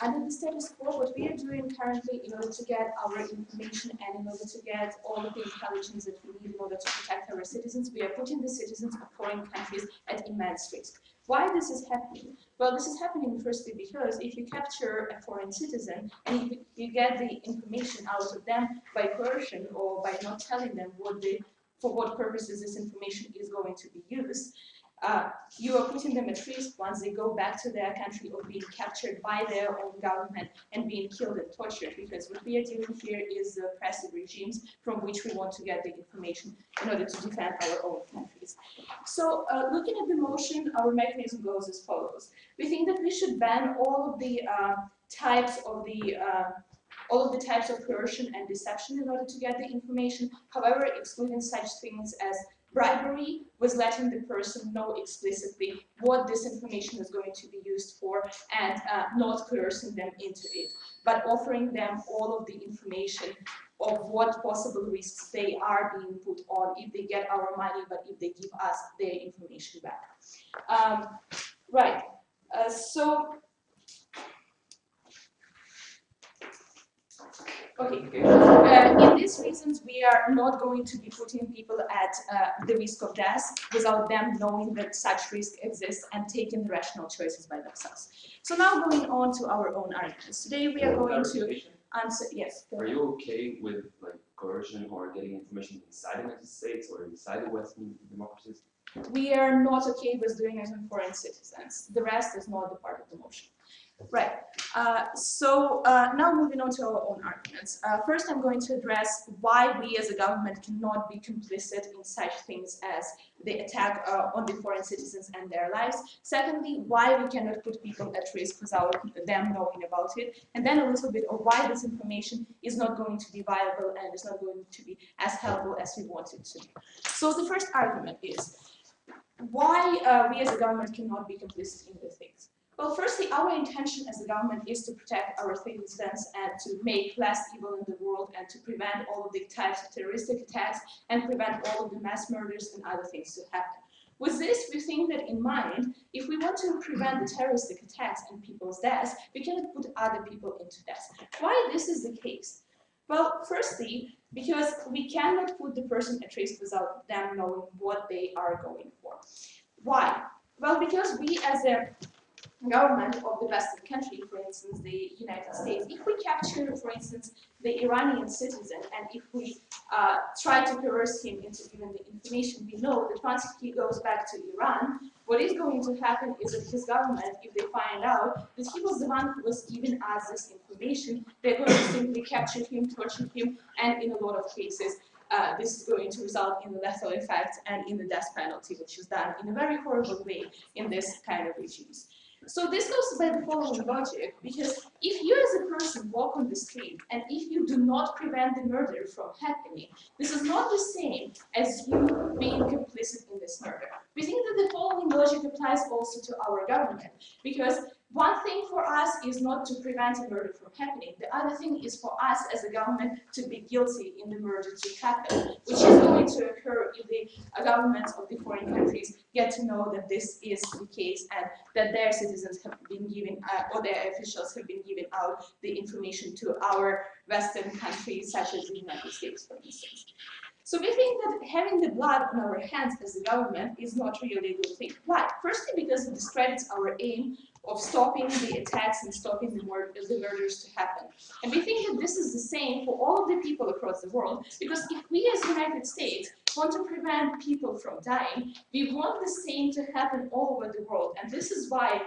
under the status quo, what we are doing currently in order to get our information and in order to get all of the intelligence that we need in order to protect our citizens, we are putting the citizens of foreign countries at immense risk. Why this is happening? Well, this is happening firstly because if you capture a foreign citizen and you get the information out of them by coercion or by not telling them for what purposes this information is going to be used, you are putting them at risk once they go back to their country of being captured by their own government and being killed and tortured, because what we are dealing here is the oppressive regimes from which we want to get the information in order to defend our own countries. So looking at the motion, our mechanism goes as follows. We think that we should ban all of the types of coercion and deception in order to get the information, however, excluding such things as bribery, was letting the person know explicitly what this information is going to be used for and not coercing them into it, but offering them all of the information of what possible risks they are being put on if they get our money, but if they give us their information back. Right. Okay, in these reasons, we are not going to be putting people at the risk of death without them knowing that such risk exists and taking the rational choices by themselves. So now going on to our own arguments. Today we are going to answer, yes. Are you okay with like coercion or getting information inside the United States or inside the Western democracies? We are not okay with doing it on foreign citizens. The rest is not the part of the motion. Right. Now moving on to our own arguments. First, I'm going to address why we as a government cannot be complicit in such things as the attack on the foreign citizens and their lives. Secondly, why we cannot put people at risk without them knowing about it. And then a little bit of why this information is not going to be viable and is not going to be as helpful as we want it to be. So the first argument is why we as a government cannot be complicit in these things. Well, firstly, our intention as a government is to protect our citizens and to make less evil in the world and to prevent all of the types of terroristic attacks and prevent all of the mass murders and other things to happen. With this, we think that in mind, if we want to prevent the terroristic attacks and people's deaths, we cannot put other people into death. Why this is the case? Well, firstly, because we cannot put the person at risk without them knowing what they are going for. Why? Well, because we as a government of the Western country, for instance, the United States, if we capture, for instance, the Iranian citizen, and if we try to coerce him into giving the information, we know that once he goes back to Iran, what is going to happen is that his government, if they find out that he was the one who was giving us this information, they're going to simply capture him, torture him, and in a lot of cases, this is going to result in the lethal effect and in the death penalty, which is done in a very horrible way in this kind of regimes. So this goes by the following logic, because if you as a person walk on the street and if you do not prevent the murder from happening, this is not the same as you being complicit in this murder. We think that the following logic applies also to our government, because one thing for us is not to prevent a murder from happening. The other thing is for us as a government to be guilty in the murder to happen, which is going to occur if the governments of the foreign countries get to know that this is the case and that their citizens have been given, or their officials have been giving out the information to our Western countries, such as the United States, for instance. So we think that having the blood on our hands as a government is not really a good thing. Why? Firstly, because it discredits our aim of stopping the attacks and stopping the murders to happen. And we think that this is the same for all of the people across the world, because if we as the United States want to prevent people from dying, we want the same to happen all over the world. And this is why,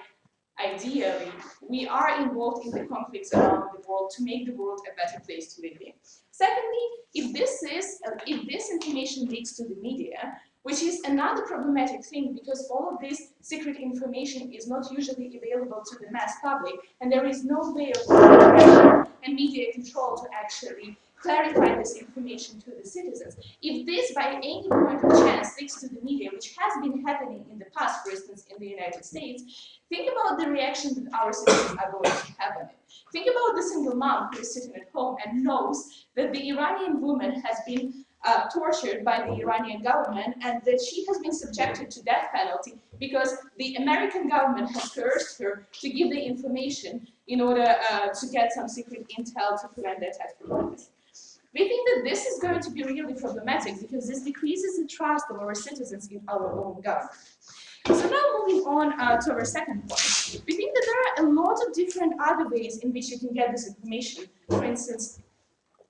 ideally, we are involved in the conflicts around the world to make the world a better place to live in. Secondly, if this information leaks to the media, which is another problematic thing because all of this secret information is not usually available to the mass public, and there is no way of pressure and media control to actually clarify this information to the citizens. If this by any point of chance leaks to the media, which has been happening in the past, for instance, in the United States, think about the reaction that our citizens are going to have on it. Think about the single mom who is sitting at home and knows that the Iranian woman has been tortured by the Iranian government and that she has been subjected to death penalty because the American government has coerced her to give the information in order to get some secret intel to prevent the attacks from happening. We think that this is going to be really problematic because this decreases the trust of our citizens in our own government. So now moving on to our second point. We think that there are a lot of different other ways in which you can get this information. For instance,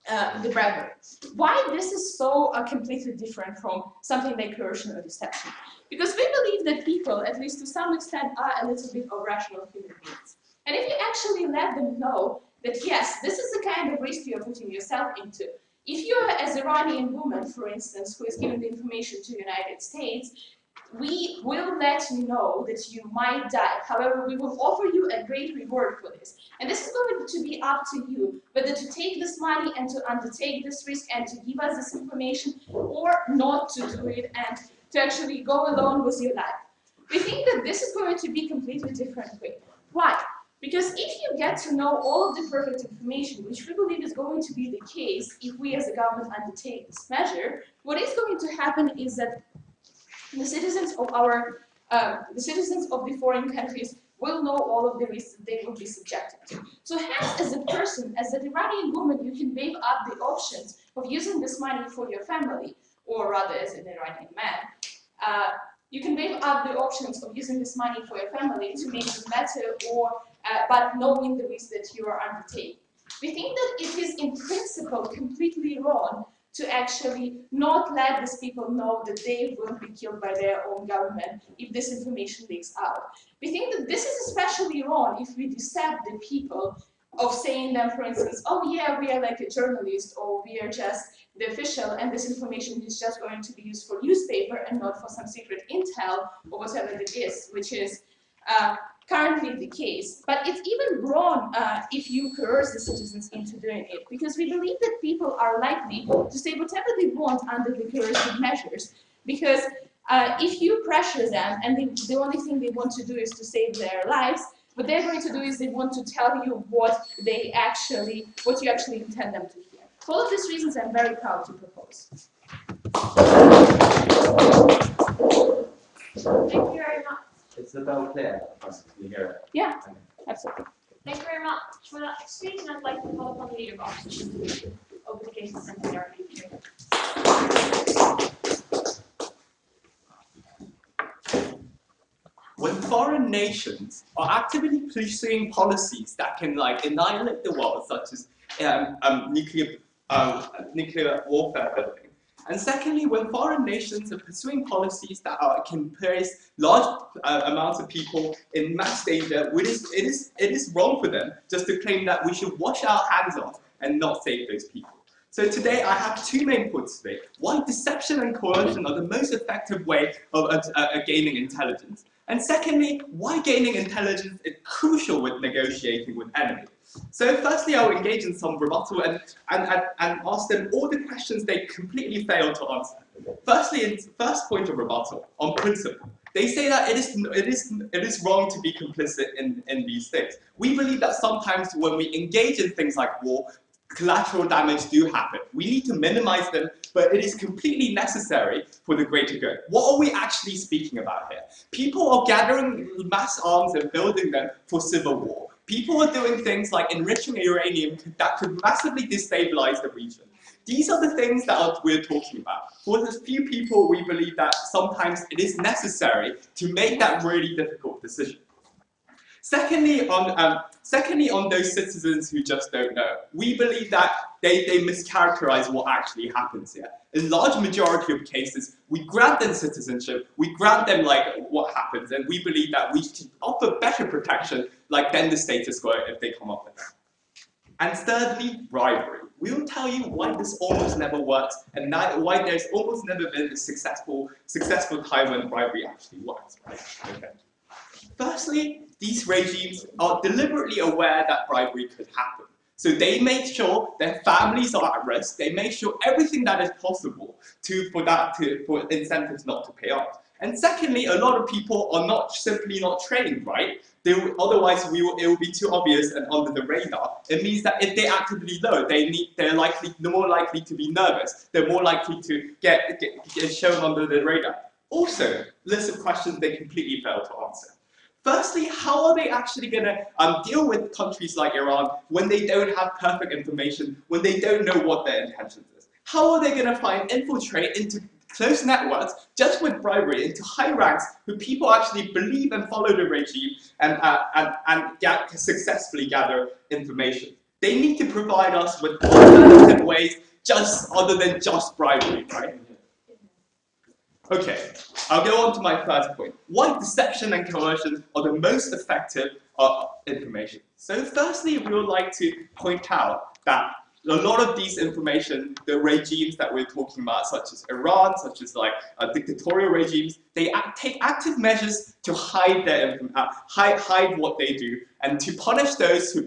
the bribery. Why this is so completely different from something like coercion or deception? Because we believe that people, at least to some extent, are a little bit of rational human beings. And if you actually let them know that yes, this is the kind of risk you're putting yourself into. If you're as Iranian woman, for instance, who is giving the information to the United States, we will let you know that you might die. However, we will offer you a great reward for this. And this is going to be up to you, whether to take this money and to undertake this risk and to give us this information, or not to do it and to actually go along with your life. We think that this is going to be a completely different way. Why? Because if you get to know all of the perfect information, which we believe is going to be the case if we as a government undertake this measure, what is going to happen is that the citizens of the foreign countries will know all of the risks that they will be subjected to. So hence, as a person, as an Iranian woman, you can weigh up the options of using this money for your family, or rather as an Iranian man, you can weigh up the options of using this money for your family to make them better, or but knowing the risk that you are undertaking. We think that it is in principle completely wrong to actually not let these people know that they will be killed by their own government if this information leaks out. We think that this is especially wrong if we deceive the people of saying them, for instance, oh yeah, we are like a journalist, or we are just the official, and this information is just going to be used for newspaper and not for some secret intel or whatever it is, which is currently the case. But it's even wrong if you coerce the citizens into doing it, because we believe that people are likely to say whatever they want under the coercive measures, because if you pressure them and the only thing they want to do is to save their lives, what they're going to do is they want to tell you what you actually intend them to hear. For all of these reasons, I'm very proud to propose. Thank you very much. It's about clear. You hear it? Yeah, absolutely. Thank you very much. For that speech, and I'd like to call upon the leader box over the cases and the arbitration. When foreign nations are actively pursuing policies that can annihilate the world, such as nuclear warfare building, and secondly, when foreign nations are pursuing policies that can place large amounts of people in mass danger, it is wrong for them just to claim that we should wash our hands off and not save those people. So today I have two main points to make. One, deception and coercion are the most effective way of gaining intelligence. And secondly, why gaining intelligence is crucial with negotiating with enemies. So firstly, I'll engage in some rebuttal and ask them all the questions they completely failed to answer. Firstly, in first point of rebuttal, on principle. They say that it is wrong to be complicit in these things. We believe that sometimes when we engage in things like war, collateral damage do happen. We need to minimize them, but it is completely necessary for the greater good. What are we actually speaking about here? People are gathering mass arms and building them for civil war. People are doing things like enriching uranium that could massively destabilize the region. These are the things that we're talking about. For the few people, we believe that sometimes it is necessary to make that really difficult decision. Secondly, on those citizens who just don't know, we believe that they mischaracterize what actually happens here. In large majority of cases, we grant them citizenship, we grant them what happens, and we believe that we should offer better protection than the status quo if they come up with that. And thirdly, bribery. We will tell you why this almost never works, and why there's almost never been a successful time when bribery actually works. Right? Okay. Firstly, these regimes are deliberately aware that bribery could happen. So they make sure their families are at risk. They make sure everything that is possible for incentives not to pay off. And secondly, a lot of people are simply not trained, right? Otherwise, it will be too obvious and under the radar. It means that if they actively know, they're more likely to be nervous. They're more likely to get shown under the radar. Also, list of questions they completely fail to answer. Firstly, how are they actually going to deal with countries like Iran when they don't have perfect information, when they don't know what their intentions is? How are they going to infiltrate into close networks just with bribery into high ranks who people actually believe and follow the regime and successfully gather information? They need to provide us with alternative ways other than just bribery, right? Okay, I'll go on to my first point. Why deception and coercion are the most effective information. So firstly, we would like to point out that a lot of these information, the regimes that we're talking about, such as Iran, such as like dictatorial regimes, they take active measures to hide their hide what they do and to punish those who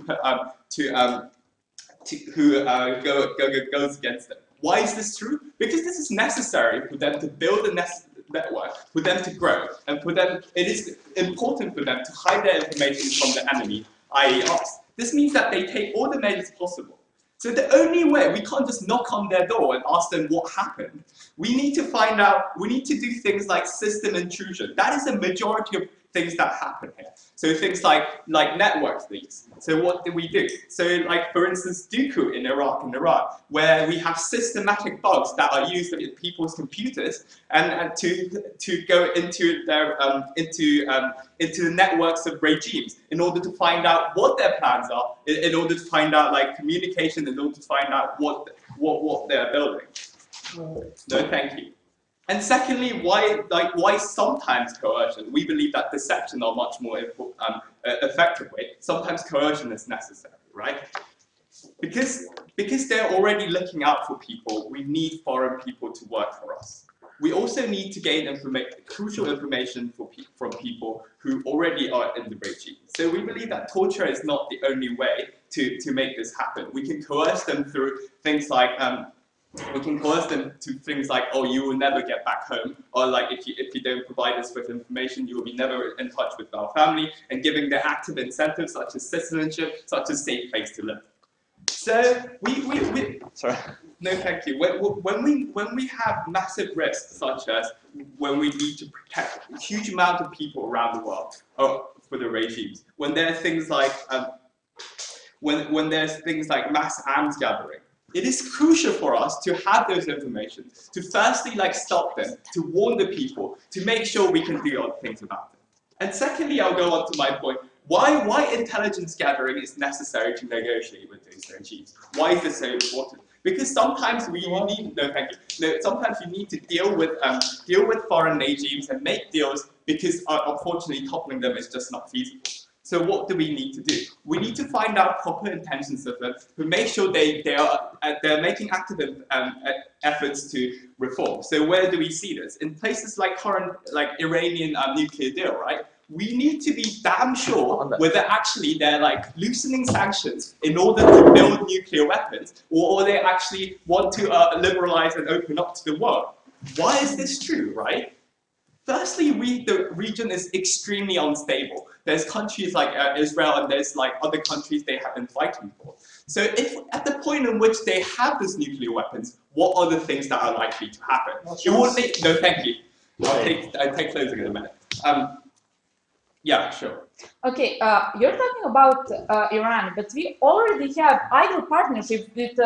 goes against them. Why is this true? Because this is necessary for them to build a network, for them to grow, and for them, it is important for them to hide their information from the enemy, i.e. us. This means that they take all the measures possible. So the only way, we can't just knock on their door and ask them what happened. We need to find out, we need to do things like system intrusion. That is a majority of things that happen here. So things like network leaks. So what do we do? So like for instance, Dooku in Iraq and Iran, where we have systematic bugs that are used in people's computers and to go into their into the networks of regimes in order to find out what their plans are, in order to find out like communication, in order to find out what they're building. No, thank you. And secondly, why sometimes coercion? We believe that deception are much more effective way. Sometimes coercion is necessary, right? Because they're already looking out for people, we need foreign people to work for us. We also need to gain crucial information from people who already are in the regime. So we believe that torture is not the only way to make this happen. We can coerce them through things like oh, you will never get back home, or like if you don't provide us with information, you will be never in touch with our family, and giving them active incentives such as citizenship, such as safe place to live. So sorry. No, thank you. When we have massive risks, such as when we need to protect a huge amount of people around the world for the regimes, when there are things like when there's things like mass arms gathering, it is crucial for us to have those information, to firstly stop them, to warn the people, to make sure we can do other things about them. And secondly, I'll go on to my point. Why intelligence gathering is necessary to negotiate with those regimes? Why is this so important? Because sometimes sometimes you need to deal with foreign regimes and make deals because unfortunately toppling them is just not feasible. So what do we need to do? We need to find out proper intentions of them, to make sure they're making active efforts to reform. So where do we see this? In places like Iranian nuclear deal, right? We need to be damn sure whether actually they're loosening sanctions in order to build nuclear weapons, or they actually want to liberalize and open up to the world. Why is this true, right? Firstly, the region is extremely unstable. There's countries like Israel and there's other countries they have been fighting for. So if at the point in which they have these nuclear weapons, what are the things that are likely to happen? No, thank you. I'll take closing in a minute. Yeah, sure. Okay, you're talking about Iran, but we already have either partnerships with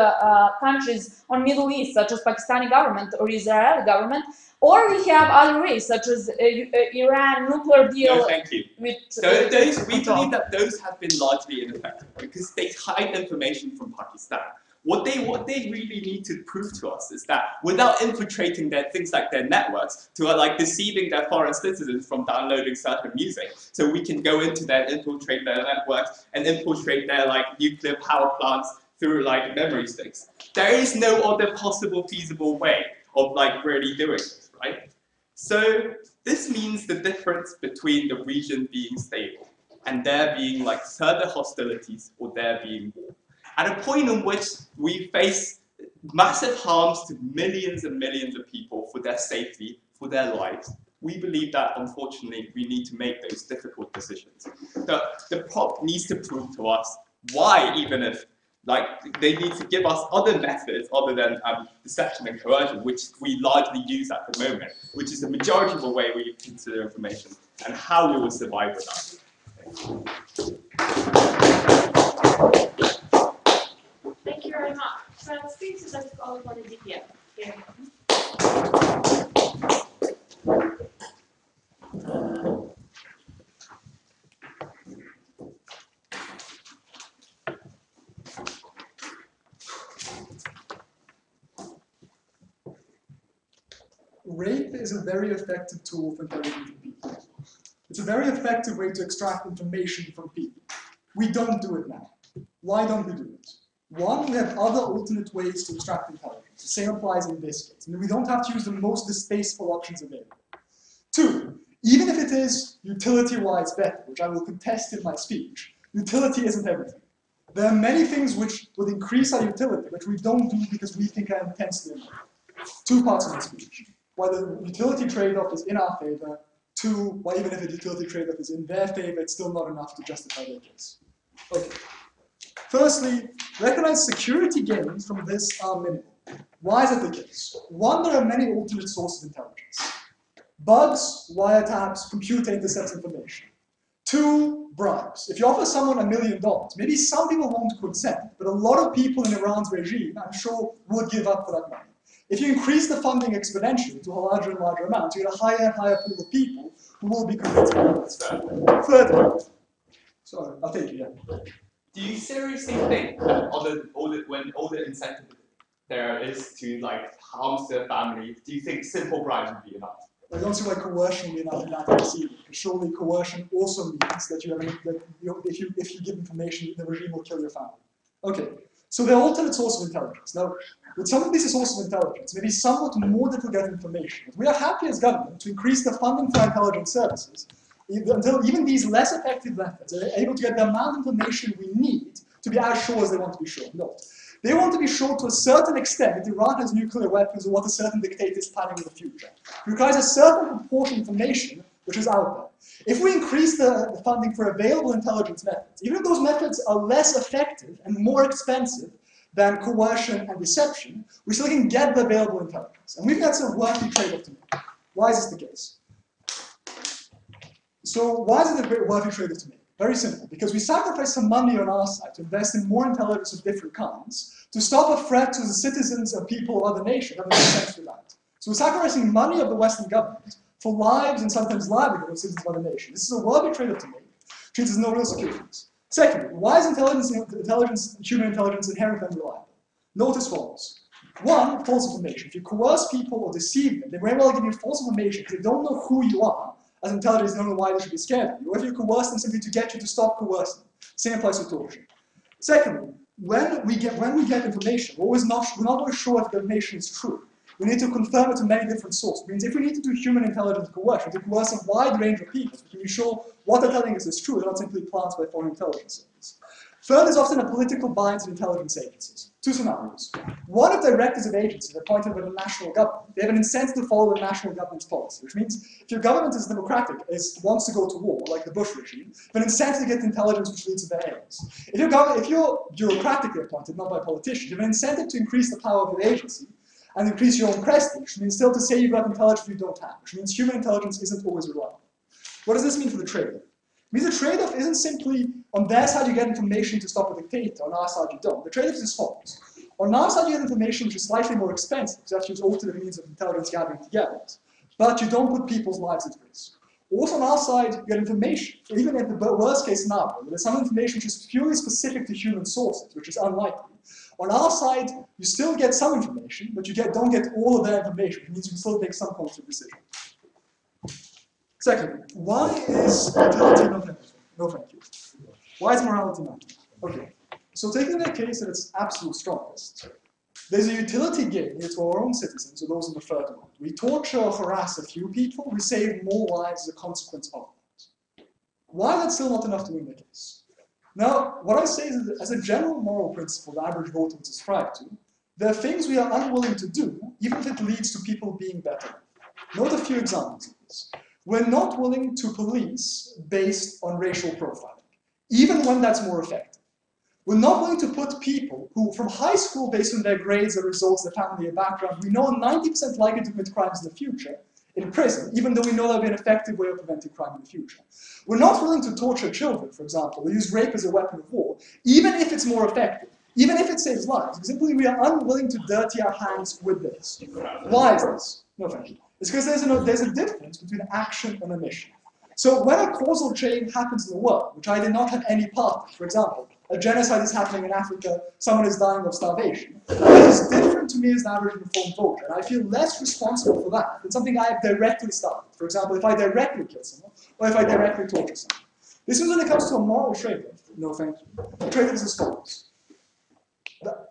countries on Middle East, such as Pakistani government or Israeli government, or we have other ways, such as Iran nuclear deal. No, thank you. With we believe that those have been largely ineffective because they hide information from Pakistan. What they really need to prove to us is that without infiltrating things like their networks, to deceiving their foreign citizens from downloading certain music, so we can go into infiltrate their networks and infiltrate their nuclear power plants through memory sticks. There is no other possible feasible way of really doing this, right? So this means the difference between the region being stable and there being further hostilities or there being war. At a point in which we face massive harms to millions and millions of people for their safety, for their lives, we believe that unfortunately we need to make those difficult decisions. The prop needs to prove to us why, even if Like, they need to give us other methods other than deception and coercion, which we largely use at the moment, which is the majority of the way we consider information and how we will survive with that. Thank you very much. So let's speak to the call for the DPF. Here. Rape is a very effective tool for interrogating people. It's a very effective way to extract information from people. We don't do it now. Why don't we do it? One, we have other alternate ways to extract intelligence. The same applies in this case. I mean, we don't have to use the most distasteful options available. Two, even if it is utility-wise better, which I will contest in my speech, utility isn't everything. There are many things which would increase our utility, which we don't do because we think are intensely important. Two parts of my speech. Why the utility trade-off is in our favor. Two, why even if the utility trade-off is in their favor, it's still not enough to justify their case. Okay. Firstly, recognize security gains from this are minimal. Why is that the case? One, there are many alternate sources of intelligence. Bugs, wiretaps, computer intercepts information. Two, bribes. If you offer someone $1 million, maybe some people won't consent, but a lot of people in Iran's regime, I'm sure, would give up for that money. If you increase the funding exponentially to a larger and larger amount, you get a higher and higher pool of people who will be convinced by that. Thirdly, sorry, I'll take it, yeah. Do you seriously think that when all the incentive there is to like harm their family, do you think simple bribes would be enough? I don't see why coercion would be enough in that case either, because surely coercion also means that if you give information, the regime will kill your family. Okay, so there are alternate sources of intelligence. Now, with some of these sources of intelligence, maybe somewhat more difficult to get information. But we are happy as government to increase the funding for intelligence services until even these less effective methods are able to get the amount of information we need to be as sure as they want to be sure. No. They want to be sure to a certain extent that Iran has nuclear weapons or what a certain dictator is planning in the future. It requires a certain proportion of information which is out there. If we increase the funding for available intelligence methods, even if those methods are less effective and more expensive than coercion and deception, we still can get the available intelligence. And we think that's a worthy trade-off to make. Why is this the case? So why is it a worthy trade-off to make? Very simple, because we sacrifice some money on our side to invest in more intelligence of different kinds, to stop a threat to the citizens and people of other nations. That makes sense for that. So we're sacrificing money of the Western government for lives and sometimes livelihood of citizens of other nations. This is a worthy trade-off to make, which means there's no real security. Secondly, why is human intelligence inherently unreliable? Note as follows. One, false information. If you coerce people or deceive them, they very well give you false information because they don't know who you are. As intelligence, they don't know why they should be scared of you. Or if you coerce them simply to get you to stop coercing. Same applies to torture. Secondly, when we get information, we're not always sure if the information is true. We need to confirm it to many different sources. It means if we need to do human intelligence coercion, to coerce a wide range of people, we can be sure what they're telling us is true, they're not simply plants by foreign intelligence services. Third is often a political bias in intelligence agencies. Two scenarios. One, if directors of agencies are appointed by the national government, they have an incentive to follow the national government's policy, which means if your government is democratic, wants to go to war, like the Bush regime, you have an incentive to get intelligence which leads to their aims. If you're bureaucratically appointed, not by politicians, you have an incentive to increase the power of your agency and increase your own prestige, which means still to say you've got intelligence you don't have, which means human intelligence isn't always reliable. What does this mean for the trade-off? It means the trade-off isn't simply on their side you get information to stop a dictator, on our side you don't. The trade-off is as follows. On our side you get information which is slightly more expensive, so you have to use alternate means of intelligence gathering together, but you don't put people's lives at risk. Also on our side you get information, even in the worst case scenario, there's some information which is purely specific to human sources, which is unlikely. On our side, you still get some information, but you don't get all of that information, which means you can still make some conscious decision. Secondly, why is utility not everything? No, thank you. Why is morality not? Okay, so taking the case at its absolute strongest, there's a utility gain here to our own citizens or those in the third world. We torture or harass a few people, we save more lives as a consequence of that. Why is that still not enough to win the case? Now, what I say is that as a general moral principle the average voter would subscribe to, there are things we are unwilling to do, even if it leads to people being better. Note a few examples of this. We're not willing to police based on racial profiling, even when that's more effective. We're not willing to put people who, from high school, based on their grades, their results, their family, their background, we know are 90% likely to commit crimes in the future, in prison, even though we know that'll be an effective way of preventing crime in the future. We're not willing to torture children, for example, or use rape as a weapon of war, even if it's more effective, even if it saves lives. Simply, we are unwilling to dirty our hands with this. Why is this? No, thank you. It's because there's a difference between action and omission. So when a causal chain happens in the world, which I did not have any part in, for example, a genocide is happening in Africa, someone is dying of starvation, that is different to me as an average informed voter, and I feel less responsible for that than something I have directly started. For example, if I directly kill someone, or if I directly torture someone. This is when it comes to a moral trade-off. No, thank you. The trade-off is as follows.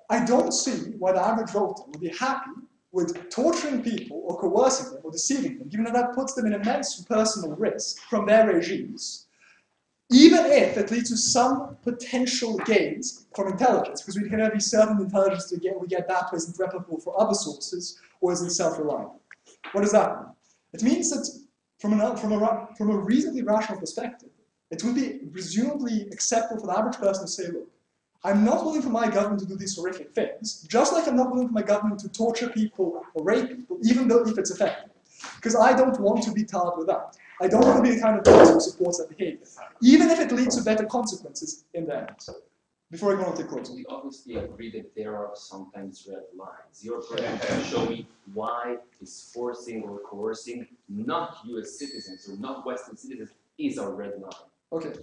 I don't see why the average voter would be happy with torturing people or coercing them or deceiving them, given that that puts them in immense personal risk from their regimes, even if it leads to some potential gains from intelligence, because we can never be certain the intelligence we get that way isn't replicable for other sources or isn't self-reliant. What does that mean? It means that from a reasonably rational perspective, it would be presumably acceptable for the average person to say, look, I'm not willing for my government to do these horrific things, just like I'm not willing for my government to torture people or rape people, even though if it's effective. Because I don't want to be tarred with that. I don't want to be the kind of person who supports that behavior, even if it leads to better consequences in the end. Before I go on to quotes. We obviously agree that there are sometimes red lines. You're going to show me why is forcing or coercing not US citizens or not Western citizens is a red line. Okay,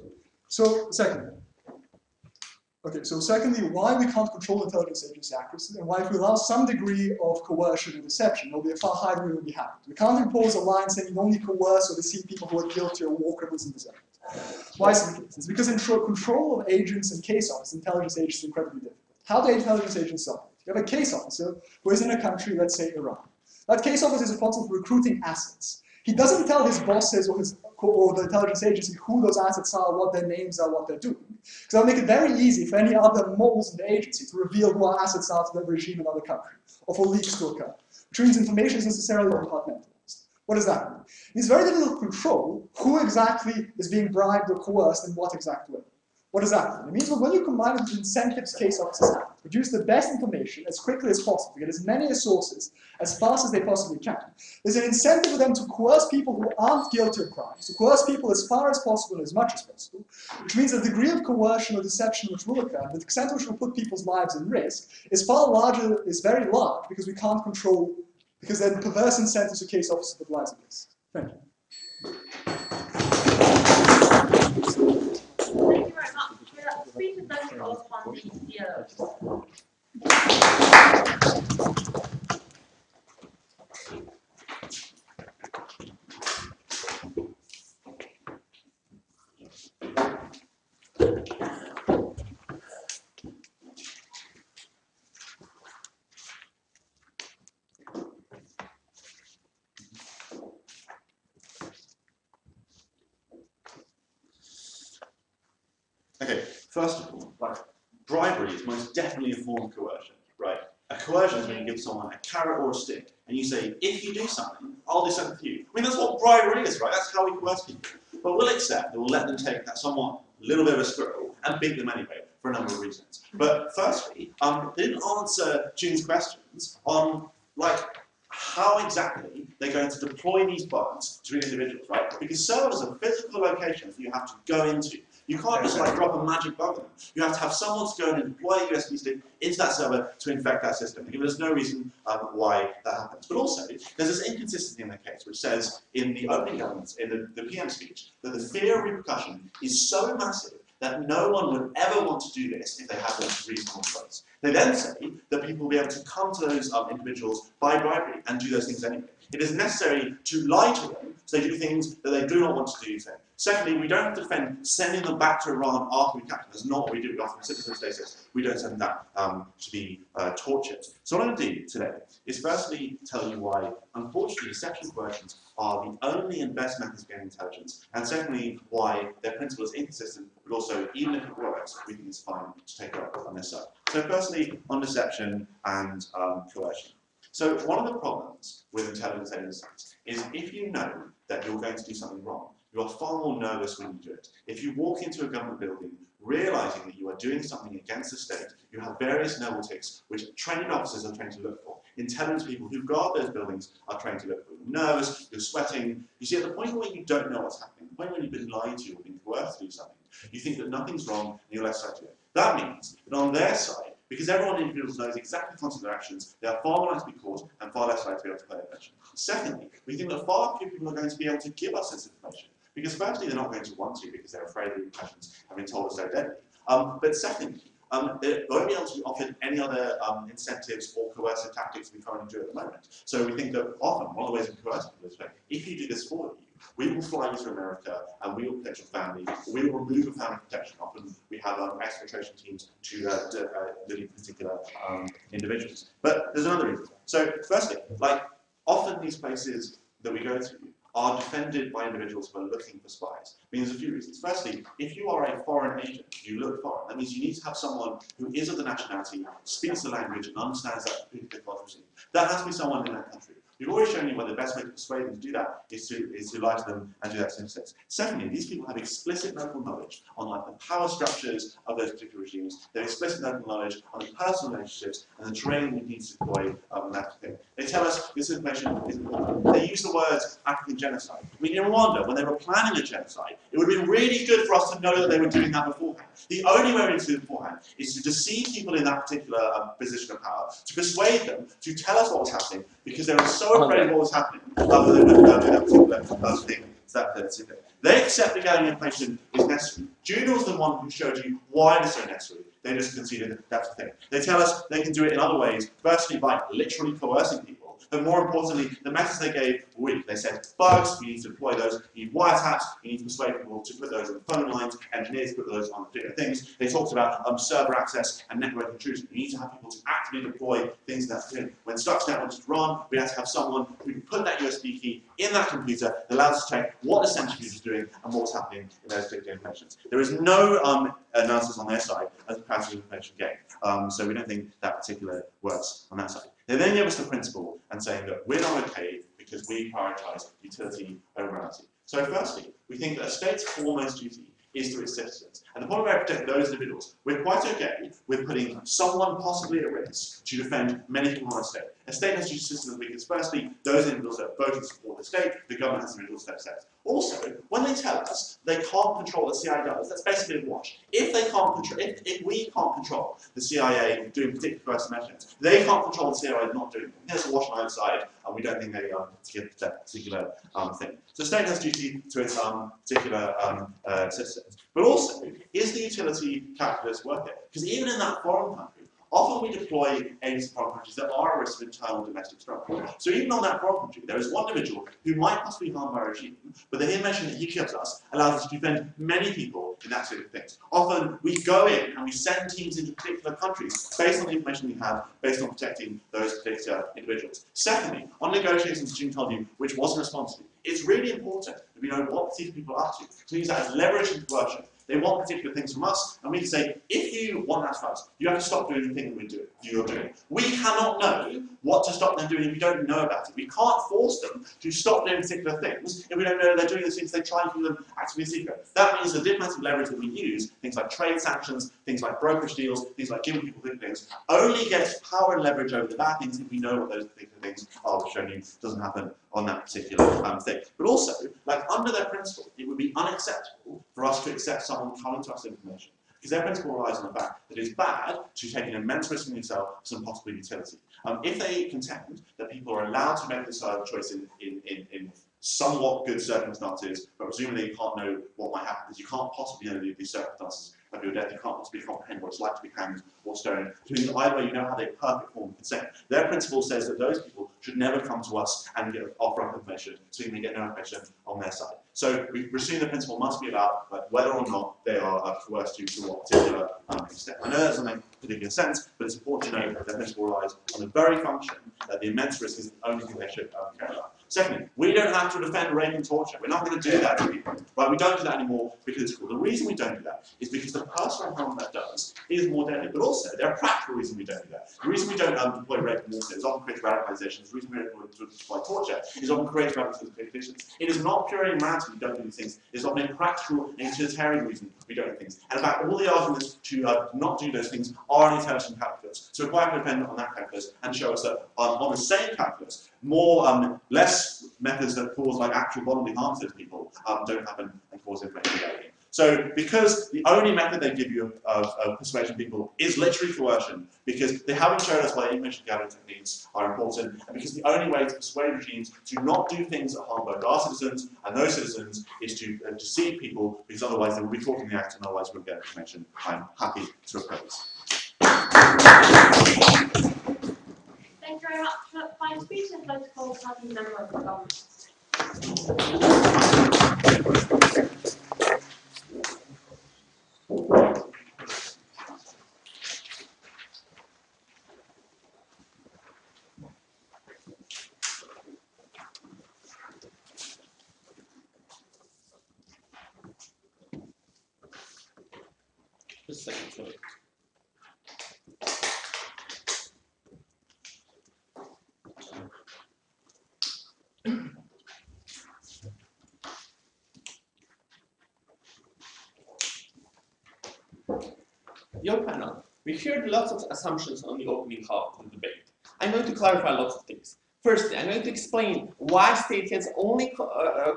so secondly, why we can't control intelligence agency accuracy, and why if we allow some degree of coercion and deception, there'll be a far higher degree will be happened. We can't impose a line saying you only coerce or deceive people who are guilty or war criminals in this area. Why is it the case? It's because control of agents and case officers, intelligence agents, is incredibly difficult. How do intelligence agents operate? You have a case officer who is in a country, let's say Iran. That case officer is responsible for recruiting assets. He doesn't tell his bosses or the intelligence agency who those assets are, what their names are, what they're doing. Because that would make it very easy for any other moles in the agency to reveal who our assets are to the regime in other country, or for leaks to occur. Which means information is necessarily compartmentalized. What does that mean? It's very difficult to control who exactly is being bribed or coerced in what exact way. What does that mean? It means that when you combine it with incentives case officers have, produce the best information as quickly as possible, get as many sources as fast as they possibly can, there's an incentive for them to coerce people who aren't guilty of crimes, to coerce people as far as possible and as much as possible, which means the degree of coercion or deception which will occur, the extent to which will put people's lives in risk, is far larger, is very large, because we can't control, because there are perverse incentives to case officers with lives at risk. Thank you. Thank you very much. The speech is then called upon the Okay, first of all, like, bribery is most definitely a form of coercion, right? A coercion is when you give someone a carrot or a stick, and you say, if you do something, I'll do something for you. I mean, that's what bribery is, right? That's how we coerce people. But we'll accept that we'll let them take that somewhat little bit of a squirrel and beat them anyway, for a number of reasons. But firstly, they didn't answer June's questions on, like, how exactly they're going to deploy these bugs to individuals, right? Because servers are physical locations that you have to go into. You can't just like drop a magic bug in them. You have to have someone to go and deploy a USB stick into that server to infect that system. Because there's no reason why that happens. But also, there's this inconsistency in the case, which says in the opening elements, in the PM speech, that the fear of repercussion is so massive that no one would ever want to do this if they had a reasonable choice. They then say that people will be able to come to those individuals by bribery and do those things anyway. It is necessary to lie to them so they do things that they do not want to do. Secondly, we don't have to defend sending them back to Iran after we capture them. That's not what we do. We offer them citizen status. We don't send them to be tortured. So what I'm going to do today is firstly tell you why, unfortunately, deception coercions are the only and best methods of gaining intelligence, and secondly, why their principle is inconsistent, but also, even if it works, we think it's fine to take it up on this side. So firstly, on deception and coercion. So one of the problems with intelligence agencies is if you know that you're going to do something wrong, you are far more nervous when you do it. If you walk into a government building realizing that you are doing something against the state, you have various noble tics which trained officers are trained to look for. Intelligence people who guard those buildings are trained to look for. You're nervous, you're sweating. You see, at the point where you don't know what's happening, the point when you've been lied to or been coerced to do something, you think that nothing's wrong and you're less likely to do it. That means that on their side, because everyone in individuals knows exactly the consequences of their actions, they are far more likely to be caught and far less likely to be able to pay attention. Secondly, we think that far fewer people are going to be able to give us this information. Because firstly, they're not going to want to because they're afraid the impressions have been told us so deadly. But secondly, they won't be able to be offered any other incentives or coercive tactics we currently do at the moment. So we think that often one of the ways we coerce people is, if you do this for you, we will fly you to America and we will protect your family, we will remove your family protection. Often we have exfiltration teams to the particular individuals. But there's another reason. So firstly, often these places that we go to are defended by individuals who are looking for spies. I mean, there's a few reasons. Firstly, if you are a foreign agent, you look foreign. That means you need to have someone who is of the nationality, speaks the language, and understands that particular culture. That has to be someone in that country. We've already shown you why the best way to persuade them to do that is to lie to them and do that in sense. Secondly, these people have explicit local knowledge on the power structures of those particular regimes. They have explicit local knowledge on the personal relationships and the training we need to deploy and that thing. They tell us this information is important. They use the words African genocide. I mean, in Rwanda, when they were planning a genocide, it would have been really good for us to know that they were doing that beforehand. The only way we do it beforehand is to deceive people in that particular position of power, to persuade them to tell us what was happening, because they were so afraid of what was happening that they wouldn't do that particular thing. They accept that gathering information is necessary. Juno was the one who showed you why it is so necessary. They just conceded that's the thing. They tell us they can do it in other ways, firstly by literally coercing people, but more importantly, the methods they gave were weak. They said, bugs, you need to deploy those, you need wiretaps, you need to persuade people to put those on phone lines, engineers put those on particular things. They talked about server access and network intrusion. You need to have people to actively deploy things in that thing. When Stuxnet wanted to run, we had to have someone who can put that USB key in that computer that allows us to check what the centrifuge is doing and what's happening in those particular informations. There is no analysis on their side as a passive information game. So we don't think that particular works on that side. They then give us the principle and saying that we're not okay because we prioritise utility over morality. So firstly, we think that a state's foremost duty is to its citizens. And the point where I protect those individuals, we're quite okay with putting someone possibly at risk to defend many people on a state. A state has duty to citizens because firstly, those individuals that voted to support the state, the government has individuals that accept. Also, when they tell us they can't control what the CIA does, that's basically a wash. If they can't control, if we can't control the CIA doing particular coercive measures, they can't control the CIA not doing them. There's a wash on either side, and we don't think they get that particular thing. So the state has duty to its particular citizens. But also, is the utility calculus worth it? Because even in that foreign country, often we deploy agents in foreign countries that are at risk of internal domestic struggle. So even on that foreign country, there is one individual who might possibly harm our regime, but the information that he gives us allows us to defend many people in that sort of things. Often we go in and we send teams into particular countries based on the information we have, based on protecting those particular individuals. Secondly, on negotiations, Jim told you, which wasn't responsive, it's really important that we know what these people are up to. So we use that as leverage and coercion. They want particular things from us, and we can say, if you want that from us, you have to stop doing the thing that you're doing. We cannot know what to stop them doing if we don't know about it. We can't force them to stop doing particular things if we don't know they're doing the things they try and keep them actively secret. That means the diplomatic leverage that we use, things like trade sanctions, things like brokerage deals, things like giving people good things, only gets power and leverage over the bad things if we know what those particular things are. We've shown you doesn't happen on that particular thing. But also, under their principle, it would be unacceptable for us to accept someone coming to us information, because their principle relies on the fact that it's bad to take an immense risk on yourself for some possible utility. If they contend that people are allowed to make this choice in somewhat good circumstances, but presumably you can't know what might happen, because you can't possibly know these circumstances of your death, you can't possibly comprehend what it's like to be hanged or stoned. Either way, you know how they perfect form of consent. Their principle says that those people should never come to us and offer up information, so we may get no information on their side. So we assume the principle must be about whether or not they are coerced to what particular extent. I know that doesn't make particular sense, but it's important to know that the principle relies on the very function that the immense risk is the only thing they should care about. Secondly, we don't have to defend rape and torture. We're not going to do that to people. Right? We don't do that anymore because it's cool. The reason we don't do that is because the personal harm that does is more deadly. But also, there are practical reasons we don't do that. The reason we don't deploy rape and torture is often creates radicalization. The reason we don't deploy torture is often creates radicalization. It is not purely humanity we don't do these things. It's often a practical and utilitarian reason we don't do things. And in fact, all the arguments to not do those things are an intelligent calculus. So we're quite dependent on that calculus and show us that on the same calculus, less methods that cause like actual bodily harm to people don't happen and cause information gathering. So because the only method they give you of persuading people is literally coercion, because they haven't shown us why information gathering techniques are important, and because the only way to persuade regimes to not do things that harm both our citizens and those citizens is to deceive people, because otherwise they will be caught in the act and otherwise we'll get information, I'm happy to oppose. Thank you very much for that fine speech. I'd like to call upon the member of the government. Just a second, sorry. Your panel, we heard lots of assumptions on the opening half of the debate. I'm going to clarify lots of things. Firstly, I'm going to explain why state has only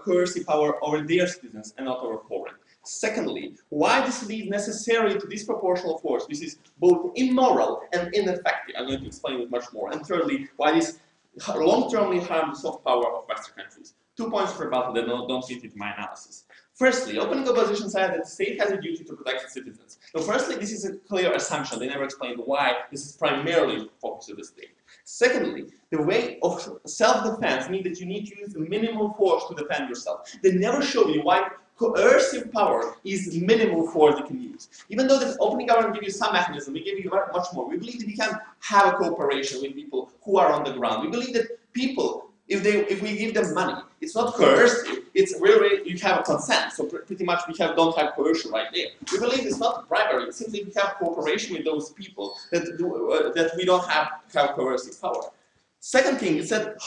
coercive power over their citizens and not over foreign. Secondly, why this leads necessarily to disproportional force, which is both immoral and ineffective. I'm going to explain it much more. And thirdly, why this long-termly harms the soft power of Western countries. 2 points for rebuttal that don't fit into my analysis. Firstly, opening opposition said that the state has a duty to protect its citizens. Now, firstly, this is a clear assumption. They never explained why this is primarily the focus of the state. Secondly, the way of self-defense means that you need to use the minimal force to defend yourself. They never show you why coercive power is minimal force they can use. Even though the opening government gives you some mechanism, we give you much more. We believe that we can have a cooperation with people who are on the ground. We believe that people, if we give them money, it's not coercive, it's really, you have a consent, so pretty much we don't have coercion right there. We believe it's not bribery, it's simply we have cooperation with those people that we don't have coercive power. Second thing is that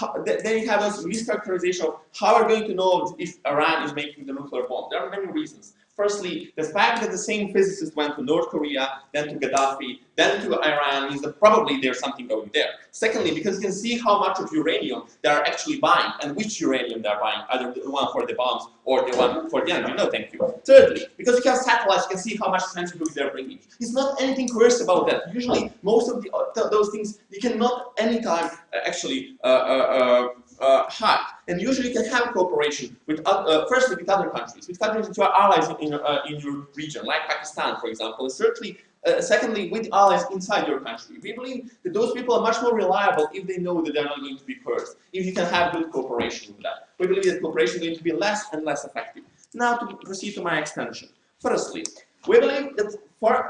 then you have this mischaracterization of how we're going to know if Iran is making the nuclear bomb. There are many reasons. Firstly, the fact that the same physicist went to North Korea, then to Gaddafi, then to Iran means that probably there's something going there. Secondly, because you can see how much of uranium they're actually buying and which uranium they're buying, either the one for the bombs or the one for the energy. No, thank you. Thirdly, because you have satellites, you can see how much centrifuges they're bringing. It's not anything coercive about that. Usually, most of those things you cannot anytime actually hide. And usually you can have cooperation with, firstly, with other countries, with countries that are allies in your region, like Pakistan, for example, and certainly, secondly, with allies inside your country. We believe that those people are much more reliable if they know that they're not going to be coerced, if you can have good cooperation with that. We believe that cooperation is going to be less and less effective. Now to proceed to my extension. Firstly, we believe that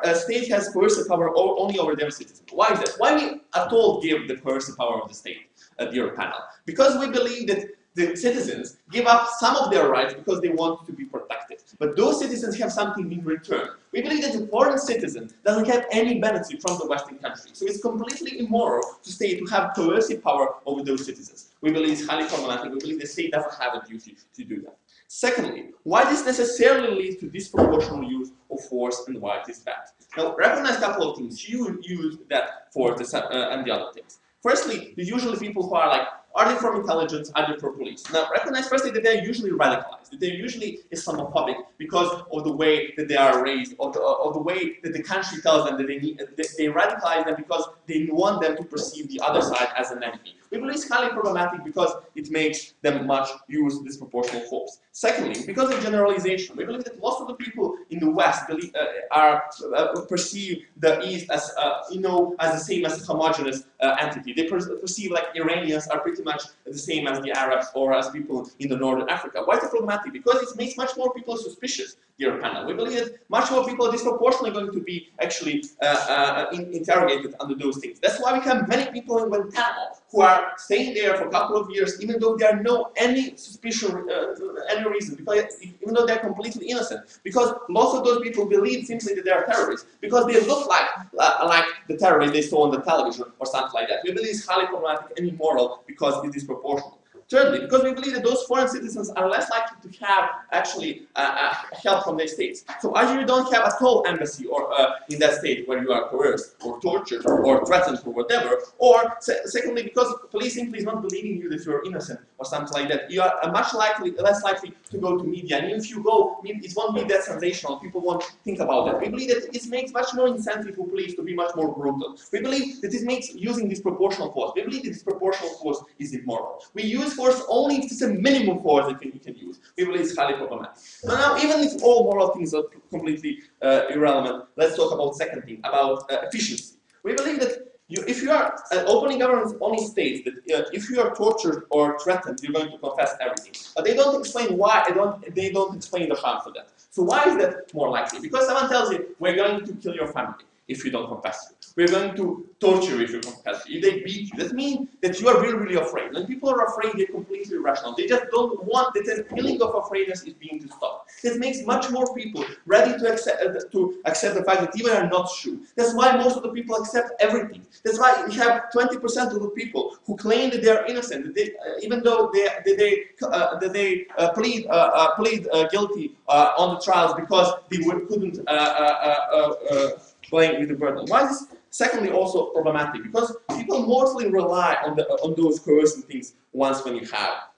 a state has coercive power only over their citizens. Why is that? Why we at all give the coercive power of the state at your panel? Because we believe that the citizens give up some of their rights because they want to be protected. But those citizens have something in return. We believe that the foreign citizen doesn't have any benefit from the Western country. So it's completely immoral to state to have coercive power over those citizens. We believe it's highly problematic. We believe the state doesn't have a duty to do that. Secondly, why this necessarily leads to disproportional use of force and why it is bad. Now, recognize a couple of things. You use that for and the other things. Firstly, usually people who are like, are they from intelligence, are they for police? Now, recognize firstly that they're usually radicalized, that they're usually Islamophobic because of the way that they are raised, or the way that the country tells them that they radicalize them because they want them to perceive the other side as an enemy. We believe it's highly problematic because it makes them use disproportional force. Secondly, because of generalization, we believe that most of the people in the West perceive the East as, as the same as a homogeneous entity. They perceive like Iranians are pretty pretty much the same as the Arabs or as people in the Northern Africa. Why is it problematic? Because it makes much more people suspicious, dear panel. We believe that much more people are disproportionately going to be actually interrogated under those things. That's why we have many people in Guantanamo who are staying there for a couple of years, even though there are no any suspicion, any reason, because even though they're completely innocent, because lots of those people believe simply that they are terrorists, because they look like the terrorists they saw on the television or something like that. We believe it's highly problematic and immoral because it is disproportional. Thirdly, because we believe that those foreign citizens are less likely to have actually help from their states. So either you don't have at all embassy or in that state where you are coerced or tortured or threatened or whatever, or secondly, because police simply is not believing you that you are innocent or something like that, you are less likely to go to media. And if you go, it won't be that sensational. People won't think about that. We believe that it makes much more incentive for police to be much more brutal. We believe that it makes using disproportional force. We believe that disproportional force is immoral. We use force only if it's a minimum force that you can use. We believe it's highly problematic. But now, even if all moral things are completely irrelevant, let's talk about second thing, about efficiency. We believe that if you are opening governments only states that if you are tortured or threatened, you're going to confess everything. But they don't explain why. They don't explain the harm for that. So why is that more likely? Because someone tells you, we're going to kill your family if you don't confess. We're going to torture you if you confess. If they beat you, that means that you are really, really afraid. When people are afraid, they're completely irrational. They just don't want that feeling of afraidness is being to stop. This makes much more people ready to accept the fact that even are not true. That's why most of the people accept everything. That's why we have 20% of the people who claim that they are innocent, that they, even though they plead guilty on the trials because they couldn't playing with the burden. Why is this secondly also problematic? Because people mostly rely on those coercive things when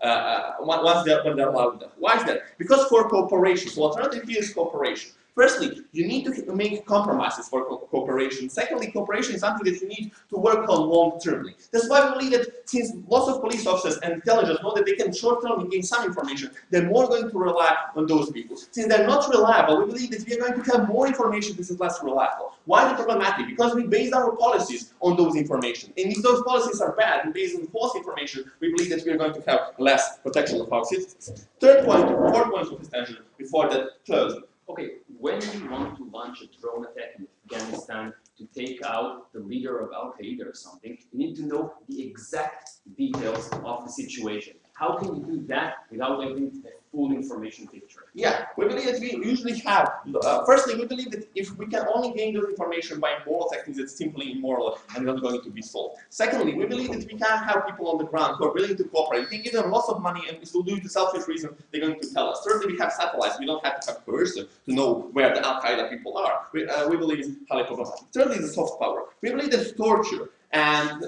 they're allowed them. Why is that? Because for cooperation, so alternative here is cooperation. Firstly, you need to make compromises for cooperation. Secondly, cooperation is something that you need to work on long-termly. That's why we believe that since lots of police officers and intelligence know that they can short-term gain some information, they're more going to rely on those people. Since they're not reliable, we believe that we are going to have more information that is less reliable. Why is it problematic? Because we base our policies on those information. And if those policies are bad and based on false information, we believe that we are going to have less protection of our citizens. Fourth point of extension before that close. Okay, when we want to launch a drone attack in Afghanistan to take out the leader of Al-Qaeda or something, you need to know the exact details of the situation. How can you do that without having a full information picture? Yeah, we believe that we usually have, firstly, we believe that if we can only gain those information by moral techniques, it's simply immoral and not going to be solved. Secondly, we believe that we can have people on the ground who are willing to cooperate. We can give them lots of money and still do it to selfish reason, they're going to tell us. Thirdly, we have satellites. We don't have to have coercion to know where the Al-Qaeda people are. We believe it's highly problematic. Thirdly, the soft power. We believe that torture and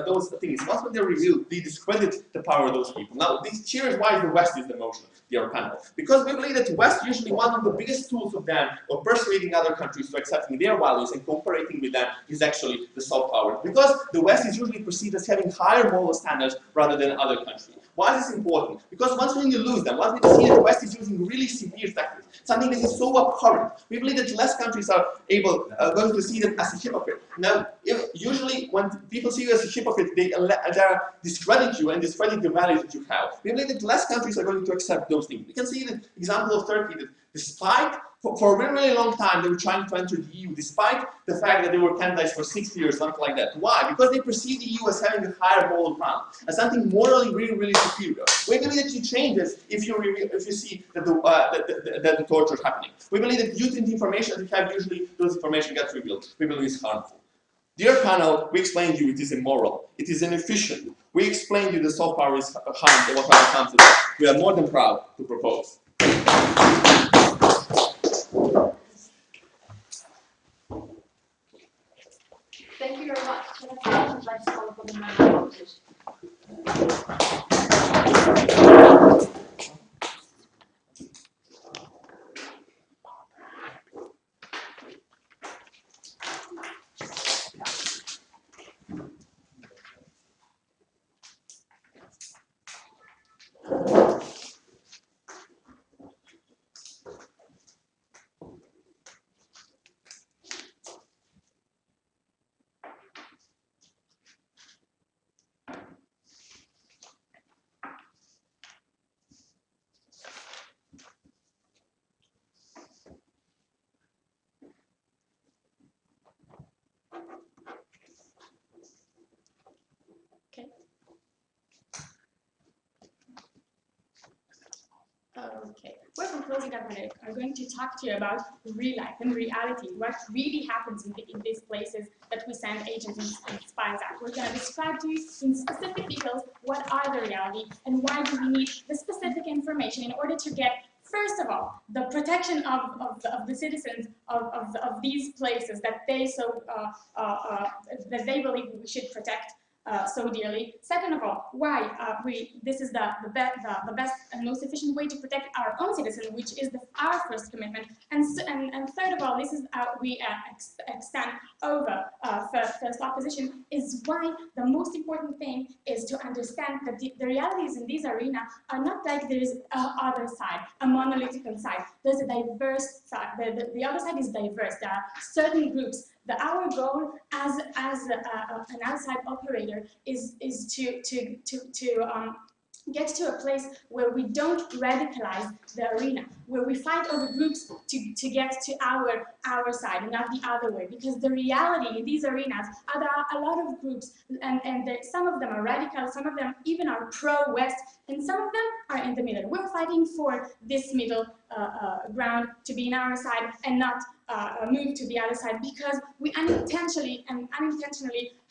those things, once when they're revealed, they discredit the power of those people. Now, here is why the West is the motion, dear panel. Because we believe that the West usually one of the biggest tools of them of persuading other countries to accepting their values and cooperating with them is actually the soft power. Because the West is usually perceived as having higher moral standards rather than other countries. Why is this important? Because once when you lose them, once we see that the West is using really severe tactics, something that is so abhorrent, we believe that less countries are going to see them as a hypocrite. Now, usually when people see you as a hypocrite, they discredit you and discredit the values that you have. We believe that less countries are going to accept those things. We can see the example of Turkey that despite, for a really, really long time, they were trying to enter the EU, despite the fact that they were candidates for 6 years, something like that. Why? Because they perceive the EU as having a higher moral ground, as something morally really, really superior. We believe that you change this if you see that the torture is happening. We believe that due to the information that we have, usually those information gets revealed. We believe it's harmful. Dear panel, we explained to you it is immoral, it is inefficient. We explained to you the soft power is harm and what are the consequences. We are more than proud to propose. Thank you very much. Can I would like to call upon the member of the Okay, we're from Closing Government are going to talk to you about real life and reality, what really happens in these places that we send agents and spies out. We're going to describe to you in specific details what are the reality and why do we need the specific information in order to get, first of all, the protection of the citizens of these places that they that they believe we should protect so dearly. Second of all, why this is the best and most efficient way to protect our own citizens, which is our first commitment. And third of all, this is we extend over first opposition, is why the most important thing is to understand that the realities in this arena are not like there is a other side, a monolithical side. There's a diverse side. The other side is diverse. There are certain groups. Our goal as an outside operator is to get to a place where we don't radicalize the arena, where we fight over groups to get to our side and not the other way. Because the reality in these arenas are there are a lot of groups, and some of them are radical, some of them even are pro-West, and some of them are in the middle. We're fighting for this middle ground to be in our side and not move to the other side, because we unintentionally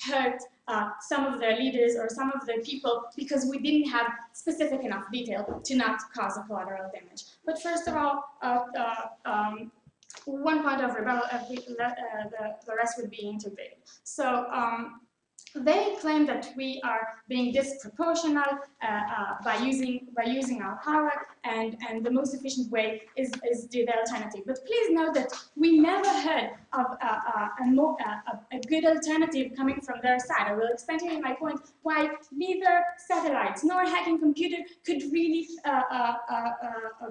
hurt some of their leaders or some of their people because we didn't have specific enough detail to not cause a collateral damage. But first of all, one point of rebuttal, the rest would be integrated. So they claim that we are being disproportional by using our power, and the most efficient way is the alternative. But please note that we never heard of a good alternative coming from their side. I will explain to you my point why neither satellites nor hacking computer could really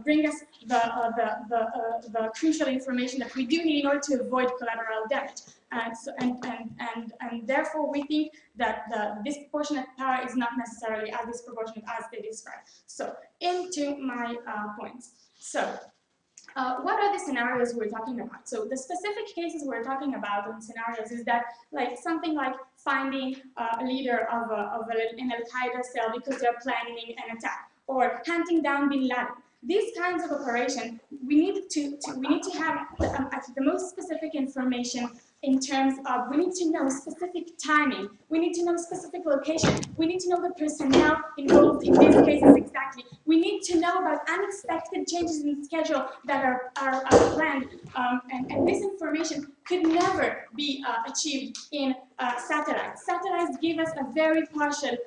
bring us the crucial information that we do need in order to avoid collateral damage. And therefore we think that the disproportionate power is not necessarily as disproportionate as they describe. So into my points. So what are the scenarios we're talking about? So the specific cases we're talking about in scenarios is that like something like finding a leader of an Al-Qaeda cell because they're planning an attack, or hunting down Bin Laden. These kinds of operations, we need to have the most specific information in terms of, we need to know specific timing, we need to know specific location, we need to know the personnel involved in these cases exactly. We need to know about unexpected changes in schedule that are planned, and this information could never be achieved in satellites. Satellites give us a very partial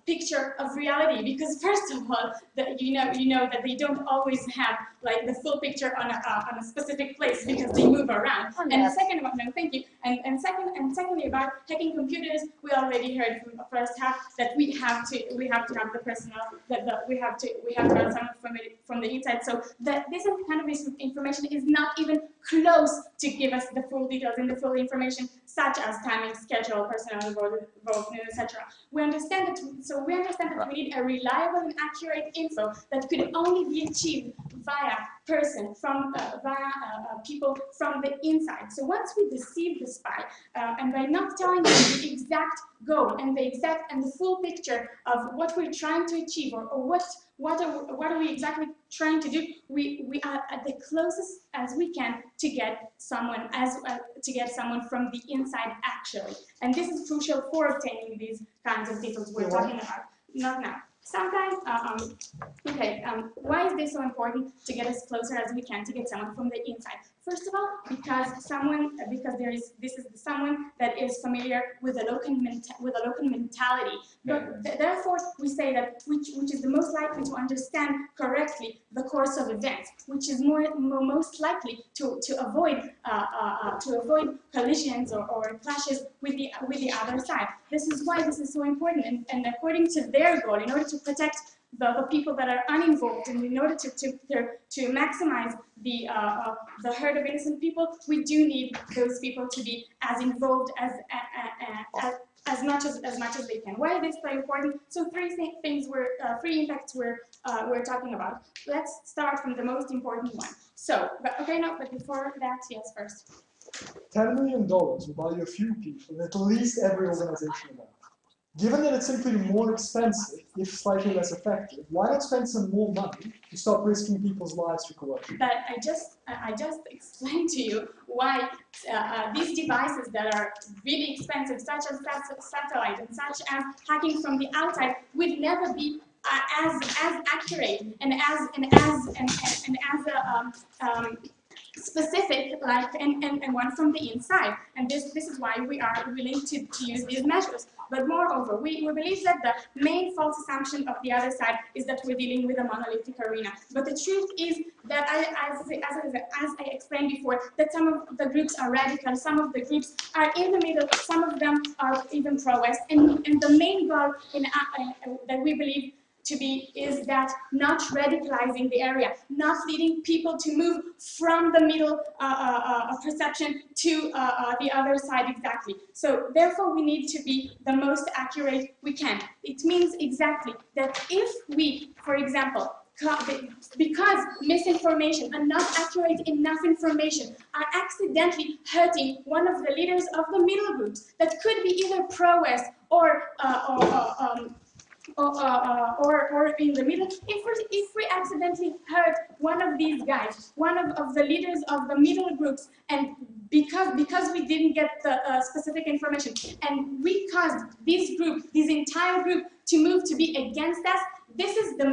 picture of reality, because first of all, you know that they don't always have like the full picture on a specific place because they move around. And second, no, thank you. And secondly, about hacking computers, we already heard from the first half that we have to have the personnel, that we have to have someone from the inside. So that this kind of information is not even close to give us the full details and the full information, such as timing, schedule, personnel involved, etc. We understand that we need a reliable and accurate info that could only be achieved via people from the inside. So once we deceive the spy, and by not telling them the exact goal and the full picture of what we're trying to achieve, or what are we exactly trying to do, we are at the closest as we can to get someone from the inside actually. And this is crucial for obtaining these kinds of details we're talking about. Not now. Sometimes, why is this so important to get as closer as we can to get someone from the inside? First of all, because this is someone that is familiar with a local mentality. But therefore, we say that which is the most likely to understand correctly the course of events, which is most likely to avoid collisions or clashes with the other side. This is why this is so important, and according to their goal, in order to protect the people that are uninvolved, and in order to maximize the herd of innocent people, we do need those people to be as involved as much as they can. Why is this so important? So three impacts we're talking about. Let's start from the most important one. So, but before that, yes, first. $10 million will buy you a few people in at least every organization around. Given that it's simply more expensive, if slightly less effective, why not spend some more money to stop risking people's lives through coercion? But I just explained to you why these devices that are really expensive, such as satellite and such as hacking from the outside, would never be as accurate and as specific like and one from the inside. And this is why we are willing to use these measures. But moreover, we believe that the main false assumption of the other side is that we're dealing with a monolithic arena. But the truth is that, as I explained before, that some of the groups are radical, some of the groups are in the middle, some of them are even pro-West. And the main goal that we believe to be is that not radicalizing the area, not leading people to move from the middle perception to the other side exactly. So therefore we need to be the most accurate we can. It means exactly that if we, for example, because misinformation and not accurate enough information are accidentally hurting one of the leaders of the middle groups that could be either pro-West or in the middle, if we accidentally hurt one of these guys, one of the leaders of the middle groups, and because we didn't get the specific information, and we caused this entire group to move to be against us, this is the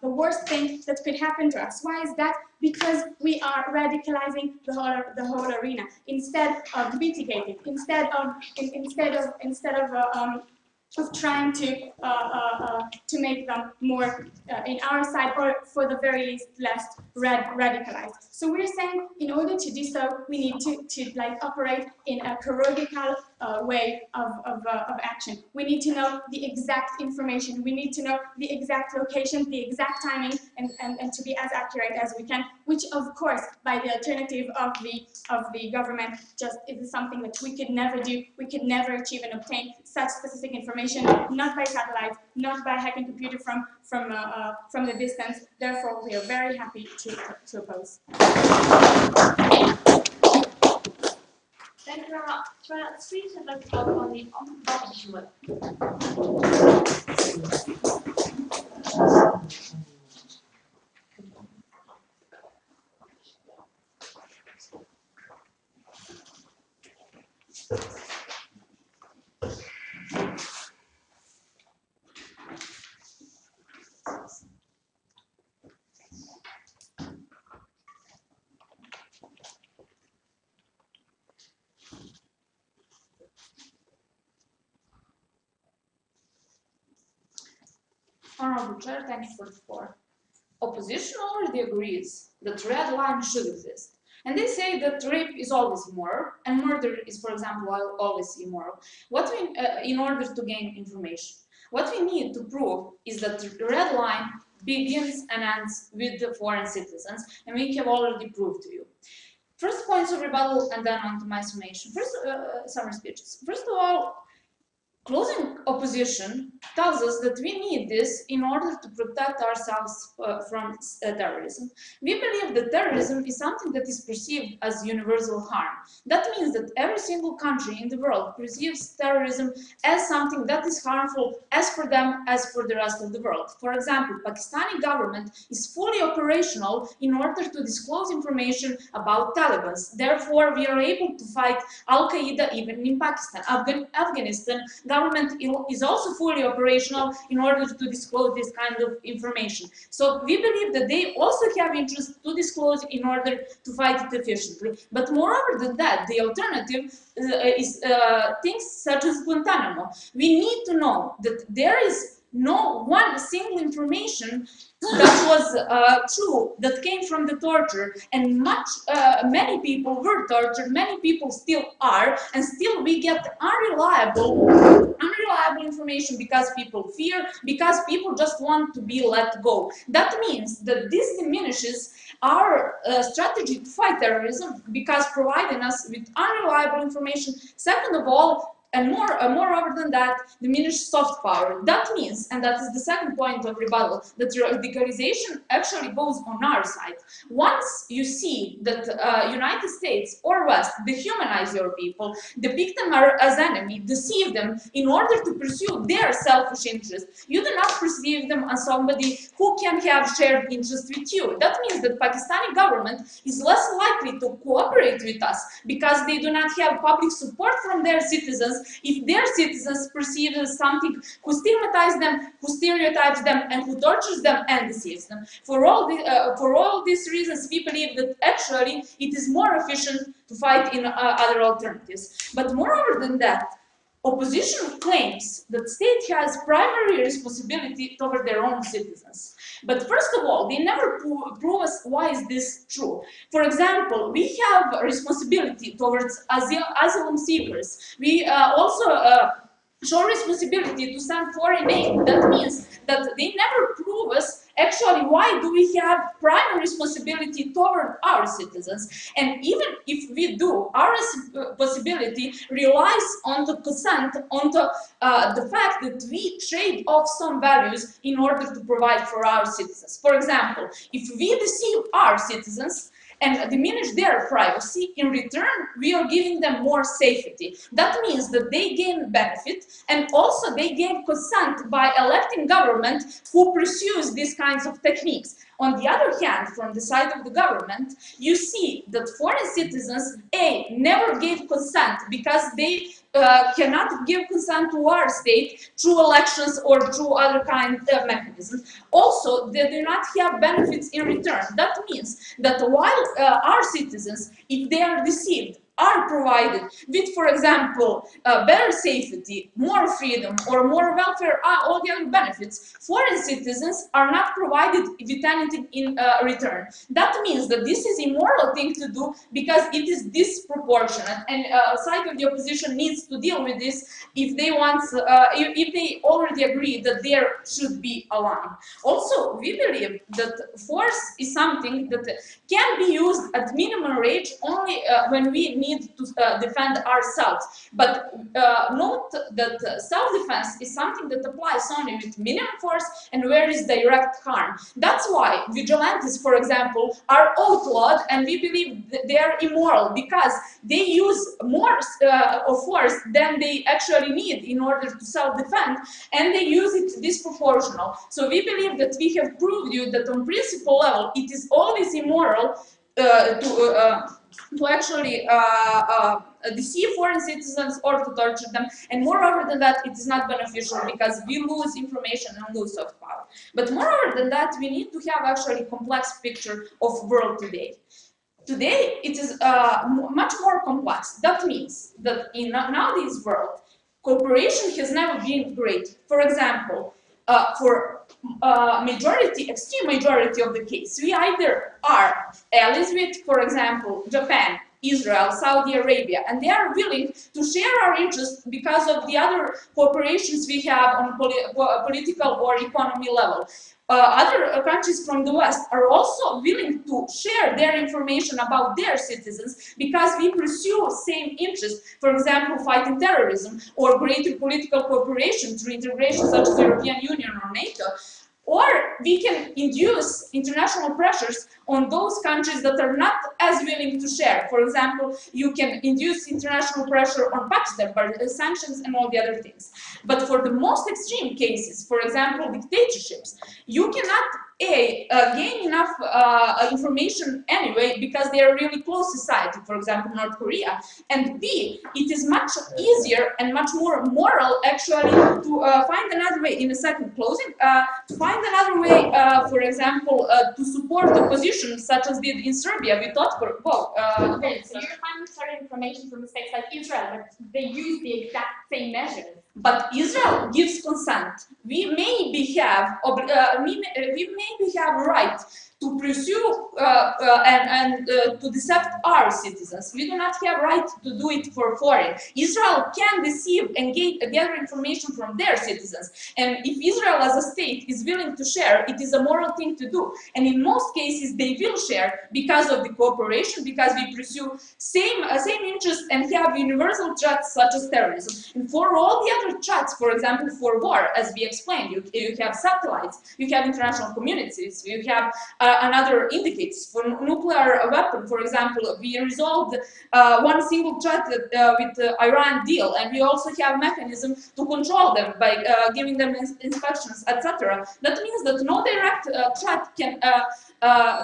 worst thing that could happen to us. Why is that? Because we are radicalizing the whole arena instead of mitigating, instead of trying to make them more in our side, or for the very least less radicalized. So we're saying in order to do so, we need to like operate in a chirurgical way of action. We need to know the exact information. We need to know the exact location, the exact timing, and to be as accurate as we can. Which, of course, by the alternative of the government, just is something that we could never do. We could never achieve and obtain such specific information, not by satellite, not by hacking computer from the distance. Therefore, we are very happy to oppose. Thank you very much. For that speech, I'd like to talk on the opposition web. Honorable Chair, thank you for the floor. Opposition already agrees that red line should exist. And they say that rape is always immoral, and murder is, for example, always immoral. In order to gain information, what we need to prove is that the red line begins and ends with the foreign citizens, and we have already proved to you. First points of rebuttal, and then on to my summation. First, summary speeches. First of all, closing opposition tells us that we need this in order to protect ourselves from terrorism. We believe that terrorism is something that is perceived as universal harm. That means that every single country in the world perceives terrorism as something that is harmful as for them as for the rest of the world. For example, Pakistani government is fully operational in order to disclose information about Taliban. Therefore, we are able to fight Al-Qaeda even in Pakistan. Afghanistan government is also fully operational in order to disclose this kind of information. So we believe that they also have interest to disclose in order to fight it efficiently. But moreover than that, the alternative is things such as Guantanamo. We need to know that there is no one single information that was true, that came from the torture, and many people were tortured, many people still are, and still we get unreliable information because people fear, because people just want to be let go. That means that this diminishes our strategy to fight terrorism, because providing us with unreliable information. Second of all, and moreover than that, diminish soft power. That means, and that is the second point of rebuttal, that radicalization actually goes on our side. Once you see that United States or West dehumanize your people, depict them as enemy, deceive them in order to pursue their selfish interests, you do not perceive them as somebody who can have shared interests with you. That means that Pakistani government is less likely to cooperate with us because they do not have public support from their citizens if their citizens perceive as something who stigmatizes them, who stereotypes them, and who tortures them and deceives them. For all these reasons, we believe that actually it is more efficient to fight in other alternatives. But moreover than that, opposition claims that state has primary responsibility toward their own citizens. But first of all, they never prove us why is this true. For example, we have a responsibility towards asylum seekers. We also show responsibility to send foreign aid. That means that they never prove us actually why do we have primary responsibility toward our citizens. And even if we do, our responsibility relies on the consent, on the fact that we trade off some values in order to provide for our citizens. For example, if we deceive our citizens and diminish their privacy, in return, we are giving them more safety. That means that they gain benefit, and also they gain consent by electing government who pursues these kinds of techniques. On the other hand, from the side of the government, you see that foreign citizens, never gave consent because they cannot give consent to our state through elections or through other kind of mechanisms. Also, they do not have benefits in return. That means that while our citizens, if they are deceived, are provided with, for example, better safety, more freedom, or more welfare, all the other benefits, foreign citizens are not provided with anything in return. That means that this is immoral thing to do because it is disproportionate, and side of the opposition needs to deal with this if they want, if they already agree that there should be a line. Also, we believe that force is something that can be used at minimum range only when we need to defend ourselves. But note that self-defense is something that applies only with minimum force and where is direct harm. That's why vigilantes, for example, are outlawed, and we believe that they are immoral because they use more of force than they actually need in order to self-defend, and they use it disproportional. So we believe that we have proved you that on principle level it is always immoral to actually deceive foreign citizens or to torture them, and moreover than that, it is not beneficial because we lose information and lose soft power. But moreover than that, we need to have actually a complex picture of world today. Today, it is much more complex. That means that in nowadays world, cooperation has never been great. For example, for majority, extreme majority of the case, we either are allies with, for example, Japan, Israel, Saudi Arabia, and they are willing to share our interests because of the other cooperations we have on political or economy level. Other countries from the West are also willing to share their information about their citizens because we pursue same interests, for example, fighting terrorism or greater political cooperation through integration such as the European Union or NATO. Or we can induce international pressures on those countries that are not as willing to share. For example, you can induce international pressure on Pakistan by sanctions and all the other things. But for the most extreme cases, for example, dictatorships, you cannot gain enough information anyway because they are really close society, for example, North Korea, and B, it is much easier and much more moral actually to find another way, in a second closing, to find another way, for example, to support opposition such as did in Serbia with Otpor. Okay, so you're finding certain information from states like Israel, but they use the exact same measures. But Israel gives consent. We maybe have right to pursue and to decept our citizens. We do not have right to do it for foreign. Israel can deceive and gather information from their citizens. And if Israel as a state is willing to share, it is a moral thing to do. And in most cases, they will share because of the cooperation, because we pursue same interests and have universal threats such as terrorism. And for all the other threats, for example, for war, as we explained, you have satellites, you have international communities, you have another indicates. For nuclear weapon, for example, we resolved one single threat with the Iran deal, and we also have mechanism to control them by giving them inspections, etc. That means that no direct threat can,